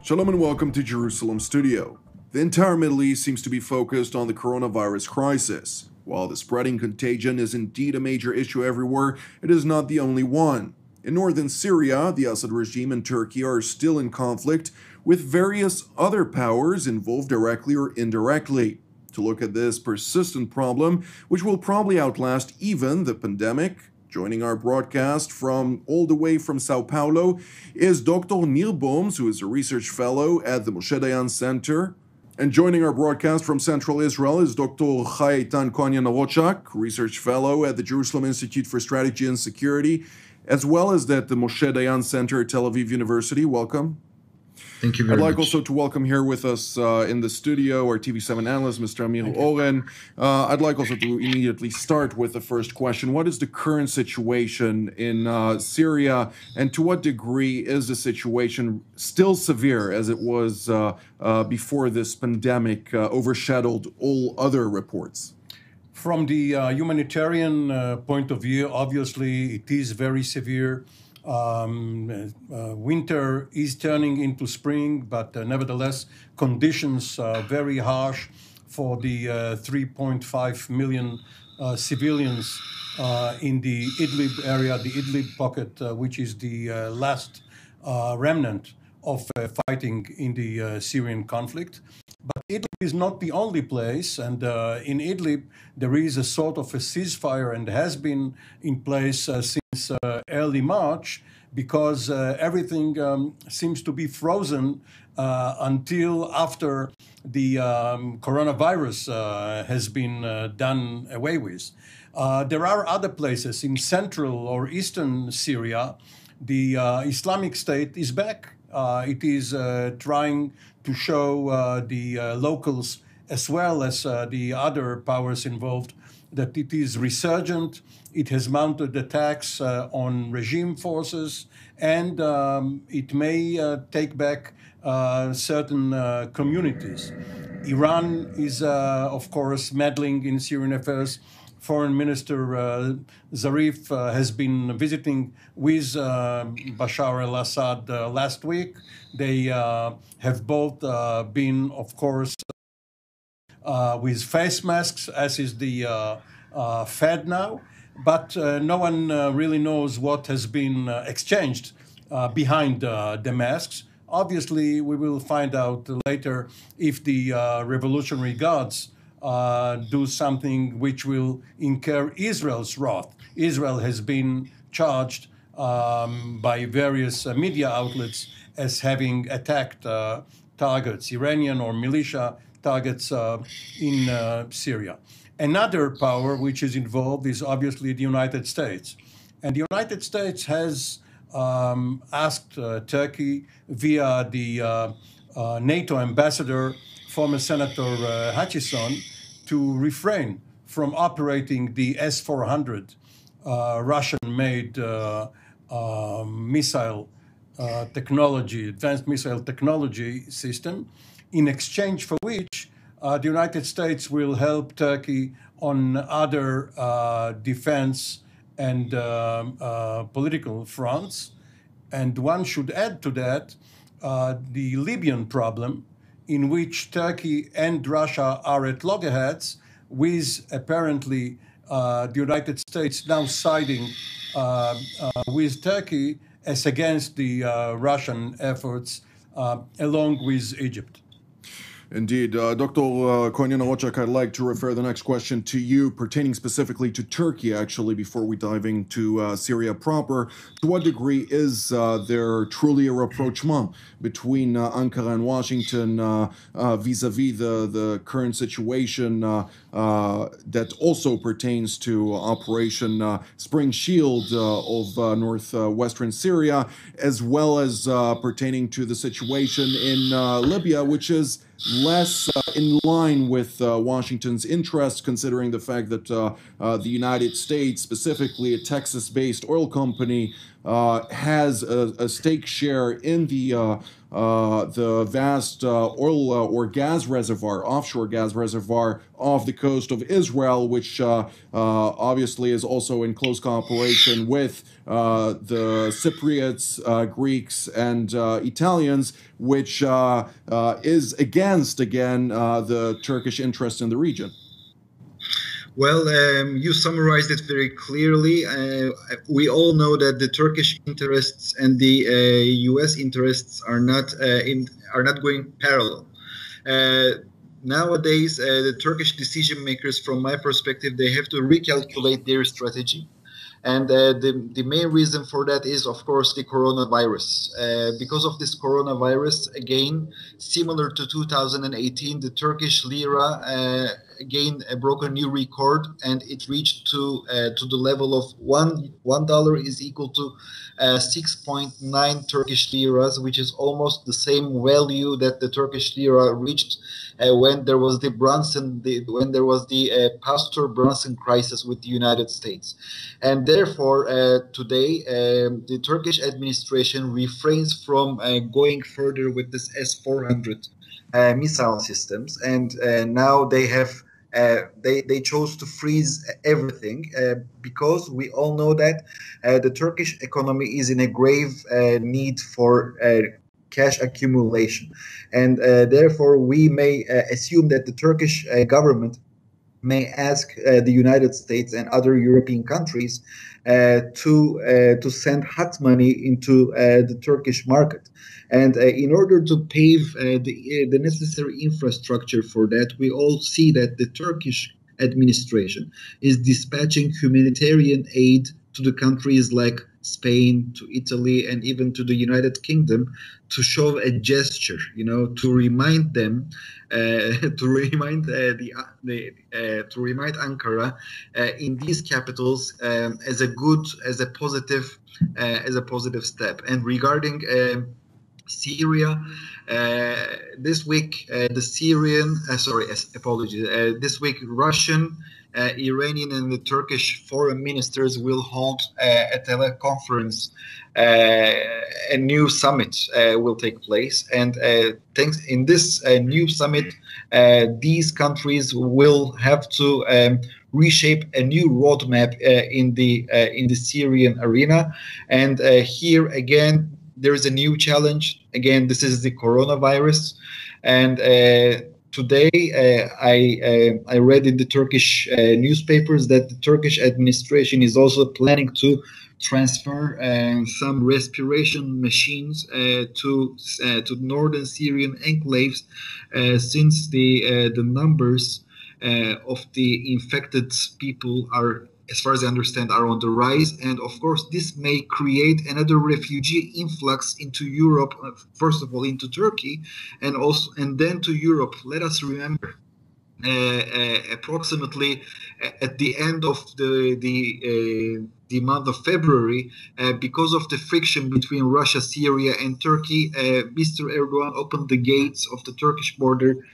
Shalom and welcome to Jerusalem Studio. The entire Middle East seems to be focused on the coronavirus crisis. While the spreading contagion is indeed a major issue everywhere, it is not the only one. In northern Syria, the Assad regime and Turkey are still in conflict with various other powers involved directly or indirectly. To look at this persistent problem, which will probably outlast even the pandemic, joining our broadcast from all the way from Sao Paulo is Dr. Nir Boms, who is a research fellow at the Moshe Dayan Center. And joining our broadcast from Central Israel is Dr. Eytan Cohen Yanarocak, research fellow at the Jerusalem Institute for Strategy and Security, as well as at the Moshe Dayan Center at Tel Aviv University. Welcome. Thank you very much. I'd like also to welcome here with us in the studio our TV7 analyst, Mr. Amir Oren. I'd like also to immediately start with the first question. What is the current situation in Syria, and to what degree is the situation still severe as it was before this pandemic overshadowed all other reports? From the humanitarian point of view, obviously it is very severe. Winter is turning into spring, but nevertheless, conditions are very harsh for the 3.5 million civilians in the Idlib area, the Idlib pocket, which is the last remnant of fighting in the Syrian conflict. But Idlib is not the only place, and in Idlib there is a sort of a ceasefire and has been in place since early March, because everything seems to be frozen until after the coronavirus has been done away with. There are other places in central or eastern Syria. The Islamic State is back. It is trying to show the locals as well as the other powers involved that it is resurgent. It has mounted attacks on regime forces, and it may take back certain communities. Iran is, of course, meddling in Syrian affairs. Foreign Minister Zarif has been visiting with Bashar al-Assad last week. They have both been, of course, with face masks, as is the Fed now. But no one really knows what has been exchanged behind the masks. Obviously, we will find out later if the Revolutionary Guards do something which will incur Israel's wrath. Israel has been charged by various media outlets as having attacked targets, Iranian or militia targets in Syria. Another power which is involved is obviously the United States. And the United States has asked Turkey via the NATO ambassador, former Senator Hutchison, to refrain from operating the S-400 Russian-made missile technology, advanced missile technology system, in exchange for which the United States will help Turkey on other defense and political fronts. And one should add to that the Libyan problem, in which Turkey and Russia are at loggerheads, with apparently the United States now siding with Turkey as against the Russian efforts, along with Egypt. Indeed. Dr. Cohen Yanarocak, I'd like to refer the next question to you, pertaining specifically to Turkey, actually, before we dive into Syria proper. To what degree is there truly a rapprochement between Ankara and Washington vis-a-vis the current situation that also pertains to Operation Spring Shield of northwestern Syria, as well as pertaining to the situation in Libya, which is less in line with Washington's interests, considering the fact that the United States, specifically a Texas-based oil company, has a stake share in the the vast oil or gas reservoir, offshore gas reservoir off the coast of Israel, which obviously is also in close cooperation with the Cypriots, Greeks, and Italians, which is against, again, the Turkish interest in the region. Well, you summarized it very clearly. We all know that the Turkish interests and the U.S. interests are not going parallel. Nowadays, the Turkish decision makers, from my perspective, they have to recalculate their strategy. And the main reason for that is, of course, the coronavirus. Because of this coronavirus, again, similar to 2018, the Turkish lira again broke a new record, and it reached to the level of $1 is equal to 6.9 Turkish liras, which is almost the same value that the Turkish lira reached when there was the Pastor Brunson crisis with the United States. And therefore, today, the Turkish administration refrains from going further with this S-400 missile systems, and now they have they chose to freeze everything because we all know that the Turkish economy is in a grave need for cash accumulation, and therefore we may assume that the Turkish government may ask the United States and other European countries to send hot money into the Turkish market. And in order to pave the necessary infrastructure for that, we all see that the Turkish administration is dispatching humanitarian aid to the countries like Spain, to Italy, and even to the United Kingdom to show a gesture, to remind them, to remind Ankara in these capitals as a positive step. And regarding Syria, this week this week Russian, Iranian, and the Turkish foreign ministers will hold a teleconference. A new summit will take place, and thanks in this new summit, these countries will have to reshape a new roadmap in the Syrian arena. And here again, there is a new challenge. Again, this is the coronavirus, and today I read in the Turkish newspapers that the Turkish administration is also planning to transfer some respiration machines to northern Syrian enclaves, since the numbers of the infected people are, as far as I understand, are on the rise. And of course, this may create another refugee influx into Europe, first of all into Turkey, and then to Europe. Let us remember, approximately at the end of the month of February, because of the friction between Russia, Syria, and Turkey, Mr. Erdogan opened the gates of the Turkish border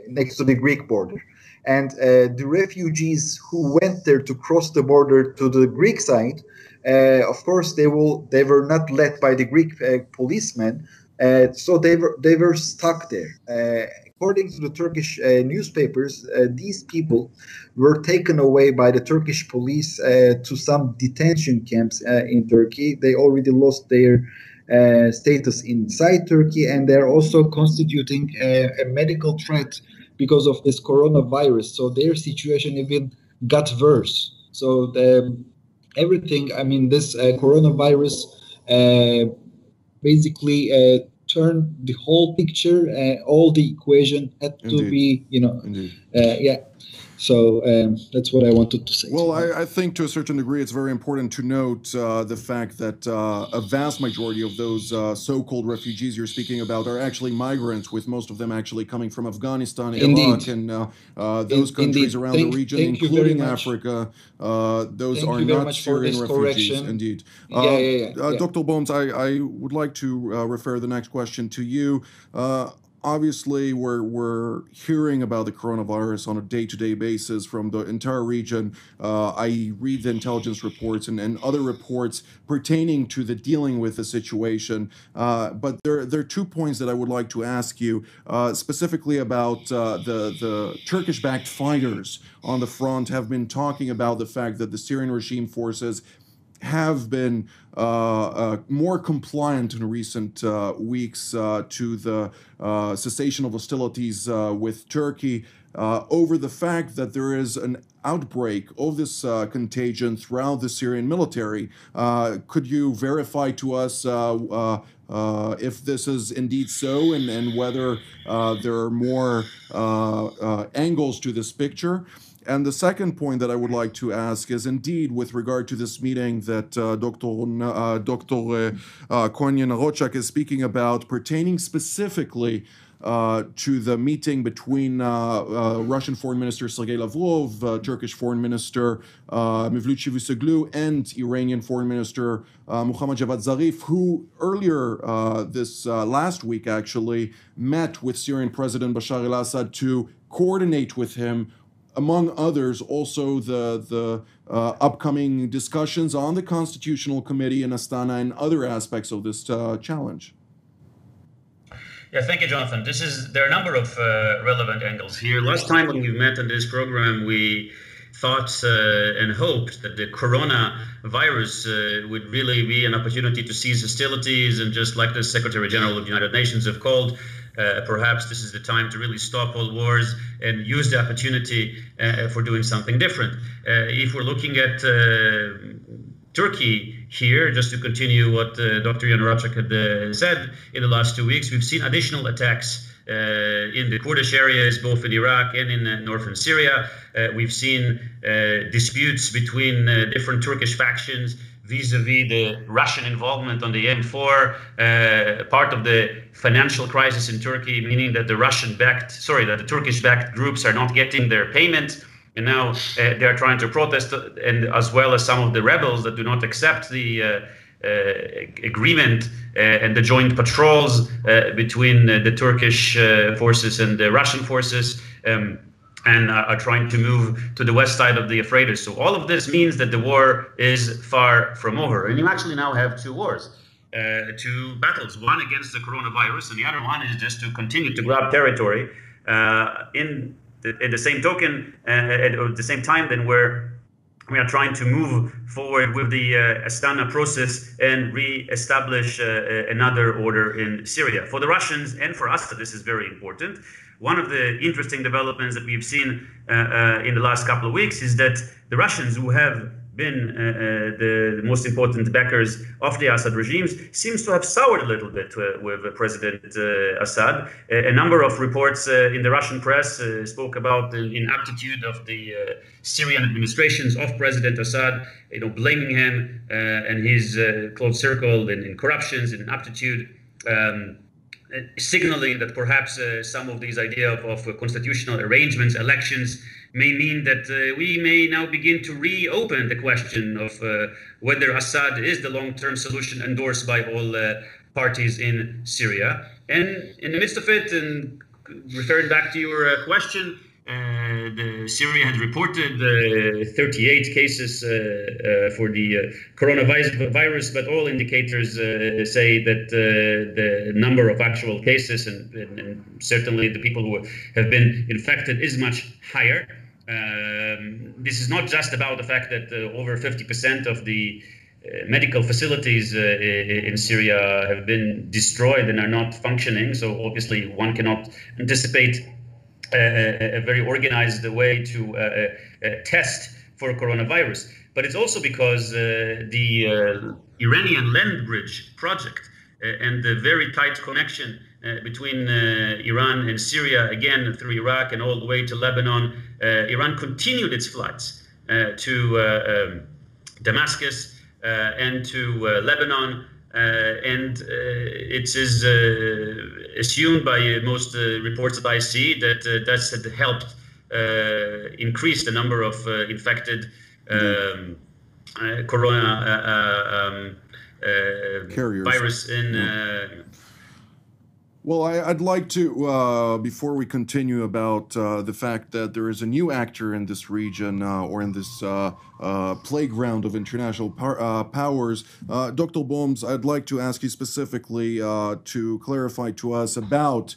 next to the Greek border. And the refugees who went there to cross the border to the Greek side, of course, they were not led by the Greek policemen, so they were stuck there. According to the Turkish newspapers, these people were taken away by the Turkish police to some detention camps in Turkey. They already lost their status inside Turkey, and they're also constituting a medical threat because of this coronavirus. So their situation even got worse. So everything, this coronavirus basically turned the whole picture. All the equation had to be, yeah. So that's what I wanted to say. Well, I think to a certain degree it's very important to note the fact that a vast majority of those so-called refugees you're speaking about are actually migrants, with most of them actually coming from Afghanistan, Iraq, and those countries around the region, including Africa. Those are not Syrian refugees. Indeed. Dr. Bones, I would like to refer the next question to you. obviously, we're hearing about the coronavirus on a day-to-day basis from the entire region. I read the intelligence reports and other reports pertaining to the dealing with the situation. But there are 2 points that I would like to ask you, specifically about the Turkish-backed fighters on the front have been talking about the fact that the Syrian regime forces have been more compliant in recent weeks to the cessation of hostilities with Turkey over the fact that there is an outbreak of this contagion throughout the Syrian military. Could you verify to us if this is indeed so, and whether there are more angles to this picture? And the second point that I would like to ask is indeed with regard to this meeting that Dr. Cohen Yanarocak is speaking about, pertaining specifically to the meeting between Russian Foreign Minister Sergei Lavrov, Turkish Foreign Minister Mevlut Çavuşoğlu, and Iranian Foreign Minister Mohammad Javad Zarif, who earlier this last week actually met with Syrian President Bashar al-Assad to coordinate with him, among others, also the upcoming discussions on the Constitutional Committee in Astana and other aspects of this challenge. Yeah, thank you, Jonathan. There are a number of relevant angles here. Last time when we met on this program, we thought and hoped that the coronavirus would really be an opportunity to cease hostilities, and just like the Secretary General of the United Nations have called, perhaps this is the time to really stop all wars and use the opportunity for doing something different. If we're looking at Turkey here, just to continue what Dr. Yanarocak had said, in the last 2 weeks, we've seen additional attacks in the Kurdish areas, both in Iraq and in northern Syria. We've seen disputes between different Turkish factions vis-a-vis the Russian involvement on the M4, part of the financial crisis in Turkey, meaning that the Turkish-backed groups are not getting their payment, and now they are trying to protest, and as well as some of the rebels that do not accept the agreement and the joint patrols between the Turkish forces and the Russian forces. And are trying to move to the west side of the Euphrates. So all of this means that the war is far from over. And you actually now have 2 wars, 2 battles, one against the coronavirus, and the other one is just to continue to grab territory. At the same token, at the same time, then we are trying to move forward with the Astana process and re-establish another order in Syria. For the Russians and for us, this is very important. One of the interesting developments that we've seen in the last couple of weeks is that the Russians, who have been the most important backers of the Assad regimes, seems to have soured a little bit with President Assad. A number of reports in the Russian press spoke about the inaptitude of the Syrian administrations of President Assad, blaming him and his close circle in corruptions and inaptitude. Signaling that perhaps some of these ideas of constitutional arrangements, elections, may mean that we may now begin to reopen the question of whether Assad is the long-term solution endorsed by all parties in Syria. And in the midst of it, and referring back to your question, Syria had reported 38 cases for the coronavirus, but all indicators say that the number of actual cases and certainly the people who have been infected is much higher. This is not just about the fact that over 50% of the medical facilities in Syria have been destroyed and are not functioning. So obviously one cannot anticipate a very organized way to test for coronavirus. But it's also because the Iranian land bridge project and the very tight connection between Iran and Syria, again through Iraq and all the way to Lebanon, Iran continued its flights to Damascus and to Lebanon. And it is assumed by most reports that I see that that's had helped increase the number of infected corona virus in Well, I'd like to, before we continue about the fact that there is a new actor in this region or in this playground of international powers, Dr. Boms, I'd like to ask you specifically to clarify to us about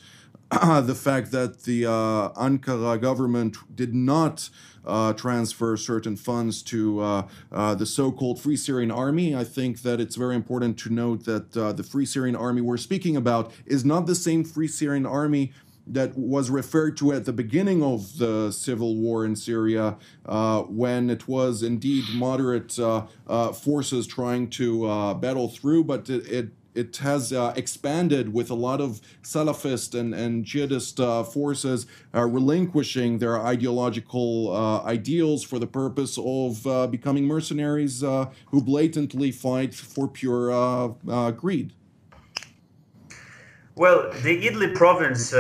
the fact that the Ankara government did not transfer certain funds to the so-called Free Syrian Army. I think that it's very important to note that the Free Syrian Army we're speaking about is not the same Free Syrian Army that was referred to at the beginning of the civil war in Syria, when it was indeed moderate forces trying to battle through, but it has expanded with a lot of Salafist and jihadist forces relinquishing their ideological ideals for the purpose of becoming mercenaries who blatantly fight for pure greed. Well, the Idlib province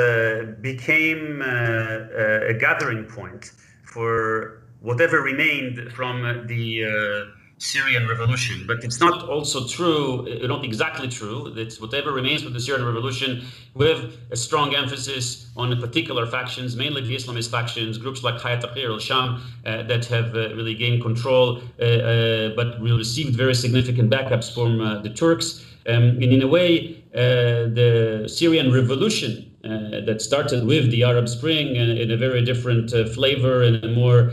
became a gathering point for whatever remained from the Syrian revolution. But it's not also true, not exactly true, that whatever remains from the Syrian revolution with a strong emphasis on particular factions, mainly the Islamist factions, groups like Hayat Tahrir al-Sham that have really gained control, but we received very significant backups from the Turks. And in a way, the Syrian revolution that started with the Arab Spring in a very different flavor and a more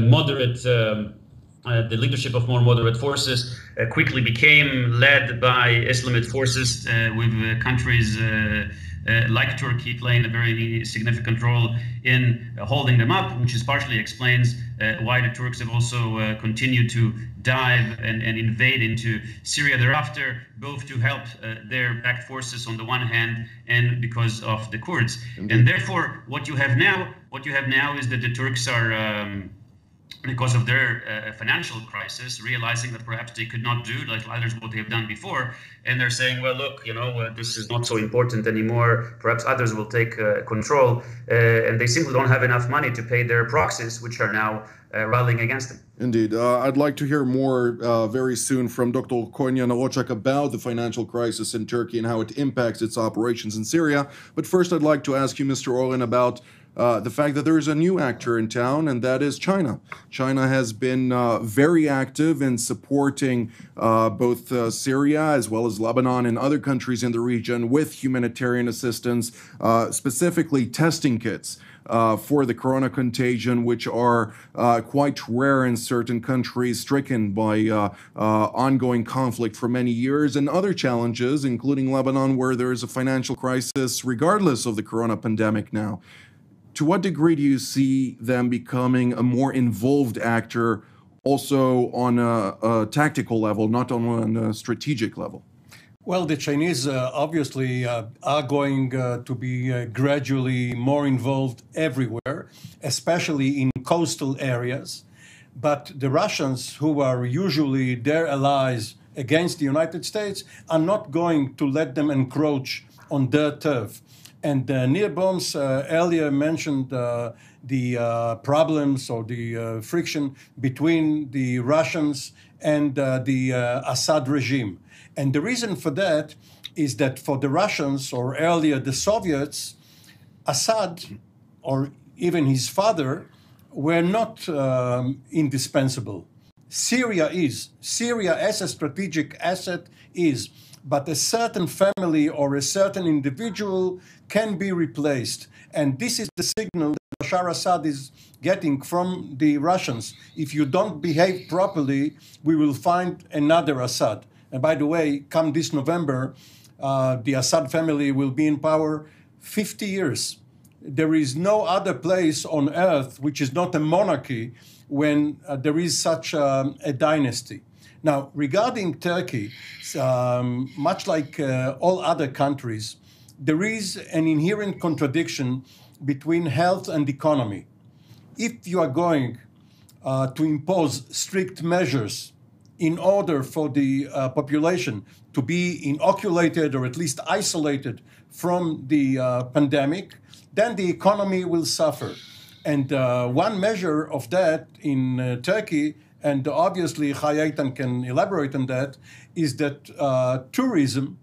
moderate the leadership of more moderate forces quickly became led by Islamist forces with countries like Turkey playing a very significant role in holding them up, which is partially explains why the Turks have also continued to dive and invade into Syria thereafter, both to help their backed forces on the one hand and because of the Kurds. Indeed. And therefore, what you have now is that the Turks are because of their financial crisis, realizing that perhaps they could not do like others what they have done before, and they're saying, well, look, this is not so important anymore. Perhaps others will take control, and they simply don't have enough money to pay their proxies, which are now rallying against them. Indeed. I'd like to hear more very soon from Dr. Cohen Yanarocak about the financial crisis in Turkey and how it impacts its operations in Syria. But first, I'd like to ask you, Mr. Orlin, about the fact that there is a new actor in town, and that is China. China has been very active in supporting both Syria as well as Lebanon and other countries in the region with humanitarian assistance, specifically testing kits for the corona contagion, which are quite rare in certain countries stricken by ongoing conflict for many years, and other challenges, including Lebanon, where there is a financial crisis regardless of the corona pandemic now. To what degree do you see them becoming a more involved actor also on a tactical level, not on a strategic level? Well, the Chinese obviously are going to be gradually more involved everywhere, especially in coastal areas. But the Russians, who are usually their allies against the United States, are not going to let them encroach on their turf. And Neil Boms earlier mentioned the problems or the friction between the Russians and the Assad regime. And the reason for that is that for the Russians, or earlier the Soviets, Assad, or even his father, were not indispensable. Syria is. Syria as a strategic asset is. But a certain family or a certain individual can be replaced. And this is the signal that Bashar Assad is getting from the Russians. If you don't behave properly, we will find another Assad. And by the way, come this November, the Assad family will be in power 50 years. There is no other place on earth which is not a monarchy when there is such a dynasty. Now, regarding Turkey, much like all other countries, there is an inherent contradiction between health and economy. If you are going to impose strict measures in order for the population to be inoculated or at least isolated from the pandemic, then the economy will suffer. And one measure of that in Turkey, and obviously Eytan can elaborate on that, is that tourism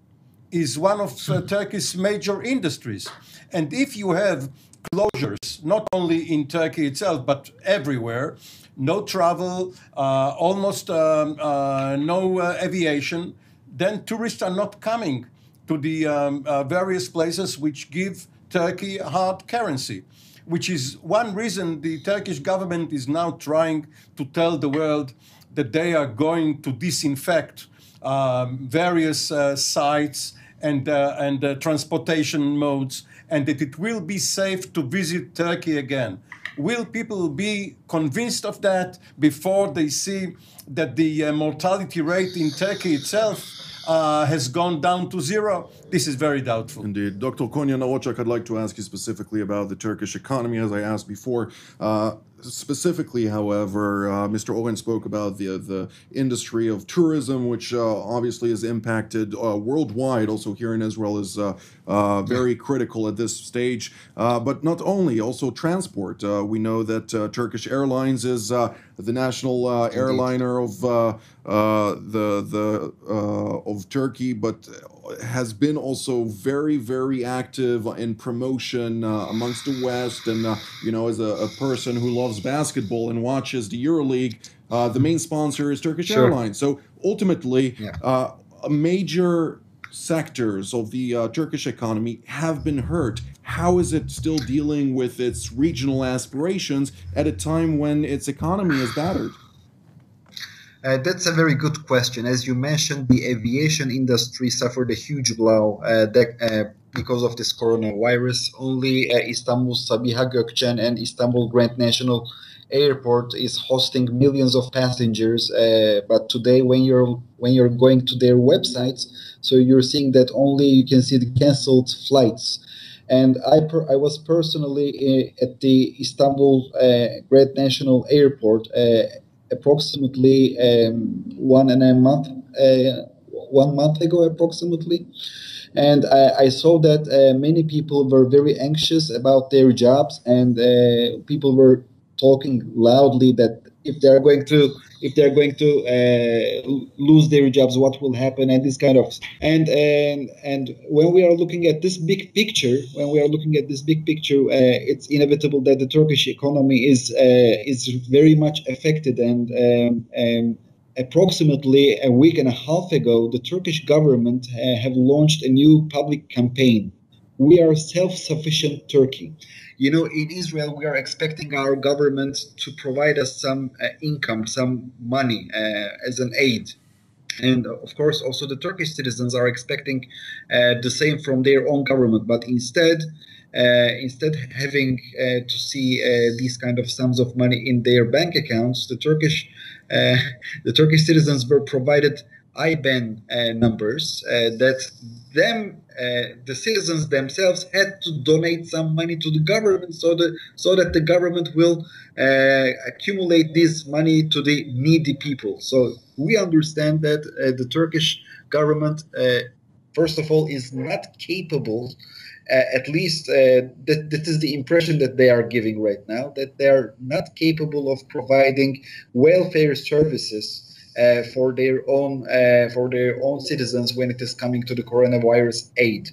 is one of Turkey's major industries. And if you have closures, not only in Turkey itself, but everywhere, no travel, almost no aviation, then tourists are not coming to the various places which give Turkey a hard currency, which is one reason the Turkish government is now trying to tell the world that they are going to disinfect various sites and transportation modes, and that it will be safe to visit Turkey again. Will people be convinced of that before they see that the mortality rate in Turkey itself has gone down to zero? This is very doubtful. Indeed. Dr. Cohen Yanarocak, I'd like to ask you specifically about the Turkish economy, as I asked before. Specifically, however, Mr. Oren spoke about the industry of tourism, which obviously is impacted worldwide. Also here in Israel is very critical at this stage. But not only, also transport. We know that Turkish Airlines is the national airliner of Turkey, but has been also very, very active in promotion amongst the West. And, as a person who loves basketball and watches the EuroLeague, the main sponsor is Turkish Airlines. So ultimately, major sectors of the Turkish economy have been hurt. How is it still dealing with its regional aspirations at a time when its economy is battered? That's a very good question. As you mentioned, the aviation industry suffered a huge blow because of this coronavirus. Only Istanbul Sabiha Gökçen and Istanbul Grand National Airport is hosting millions of passengers. But today, when you're going to their websites, so you're seeing that only you can see the canceled flights. And I was personally at the Istanbul Grand National Airport approximately 1 month ago, approximately. And I saw that many people were very anxious about their jobs, and people were talking loudly that if they're going to lose their jobs, what will happen, and this kind of. And when we are looking at this big picture, it's inevitable that the Turkish economy is very much affected. And approximately a week and a half ago, the Turkish government have launched a new public campaign. We are self-sufficient Turkey. In Israel, we are expecting our government to provide us some income, some money as an aid. And of course, also the Turkish citizens are expecting the same from their own government. But instead having to see these kind of sums of money in their bank accounts, the Turkish citizens were provided IBAN numbers that the citizens themselves had to donate some money to the government so that the government will accumulate this money to the needy people. So we understand that the Turkish government, first of all, is not capable, at least that is the impression that they are giving right now, that they are not capable of providing welfare services for their own citizens when it is coming to the coronavirus aid.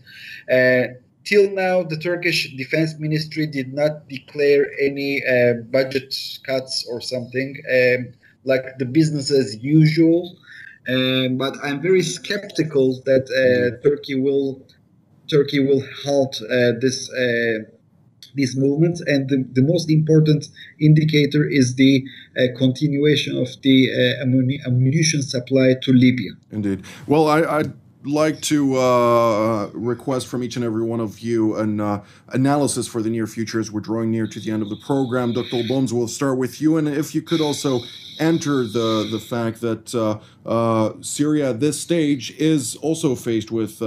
Till now, the Turkish Defense Ministry did not declare any budget cuts or something like the business as usual. But I'm very skeptical that Turkey will halt these movements, and the most important indicator is the continuation of the ammunition supply to Libya. Indeed. Well, I'd like to request from each and every one of you an analysis for the near future as we're drawing near to the end of the program. Dr. Boms, we'll start with you, and if you could also enter the fact that Syria at this stage is also faced with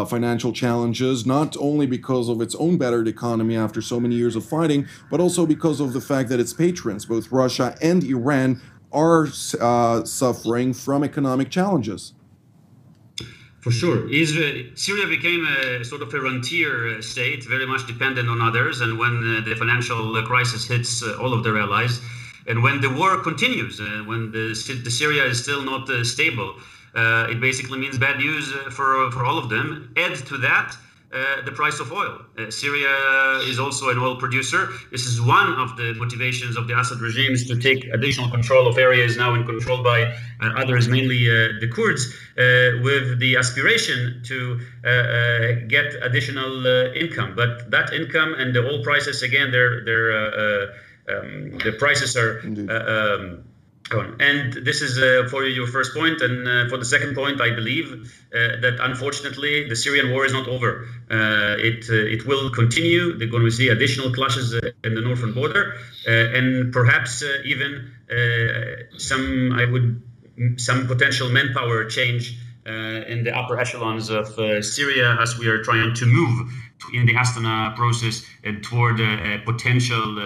financial challenges, not only because of its own battered economy after so many years of fighting, but also because of the fact that its patrons, both Russia and Iran, are suffering from economic challenges. For sure. Syria became a sort of a rentier state, very much dependent on others. And when the financial crisis hits all of their allies, and when the war continues, when the Syria is still not stable, it basically means bad news for all of them. Add to that the price of oil. Syria is also an oil producer. This is one of the motivations of the Assad regime, is to take additional control of areas now controlled by others, mainly the Kurds, with the aspiration to get additional income. But that income and the oil prices, again, the prices are and this is for your first point. And for the second point, I believe that unfortunately the Syrian war is not over. It will continue. They're going to see additional clashes in the northern border, and perhaps even some potential manpower change in the upper echelons of Syria, as we are trying to move in the Astana process toward a potential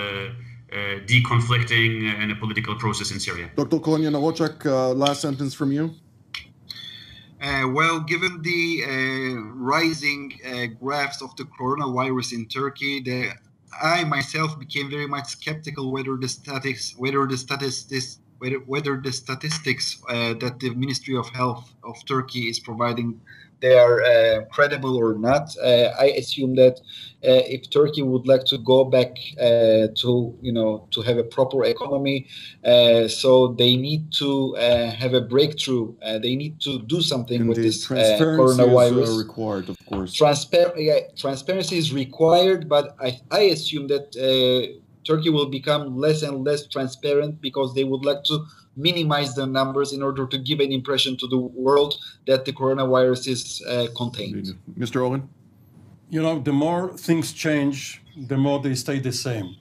deconflicting and a political process in Syria. Dr. Cohen Yanarocak, last sentence from you. Well, given the rising graphs of the coronavirus in Turkey, I myself became very much skeptical whether the statistics that the Ministry of Health of Turkey is providing, they are credible or not. I assume that if Turkey would like to go back to have a proper economy, so they need to have a breakthrough. They need to do something with this coronavirus. Is required, of course. Transparency is required, but I assume that Turkey will become less and less transparent because they would like to minimize the numbers in order to give an impression to the world that the coronavirus is contained. Mr. Owen? You know, the more things change, the more they stay the same.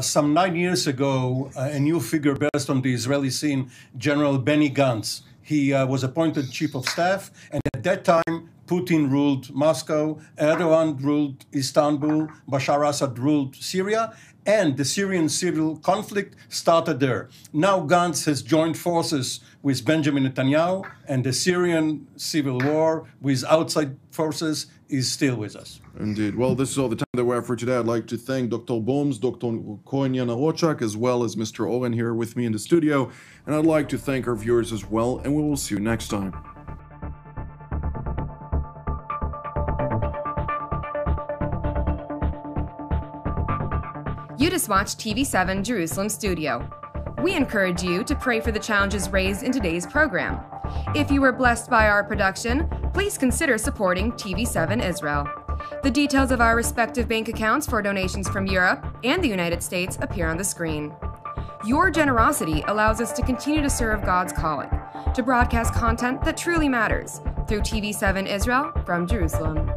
Some 9 years ago, a new figure based on the Israeli scene, General Benny Gantz, he was appointed chief of staff, and at that time, Putin ruled Moscow, Erdogan ruled Istanbul, Bashar Assad ruled Syria, and the Syrian civil conflict started there. Now Gantz has joined forces with Benjamin Netanyahu, and the Syrian civil war with outside forces is still with us. Indeed. Well, this is all the time that we have for today. I'd like to thank Dr. Boms, Dr. Cohen Yanarocak, as well as Mr. Owen here with me in the studio. And I'd like to thank our viewers as well, and we will see you next time. You just watched TV7 Jerusalem Studio. We encourage you to pray for the challenges raised in today's program. If you were blessed by our production, please consider supporting TV7 Israel. The details of our respective bank accounts for donations from Europe and the United States appear on the screen. Your generosity allows us to continue to serve God's calling, to broadcast content that truly matters through TV7 Israel from Jerusalem.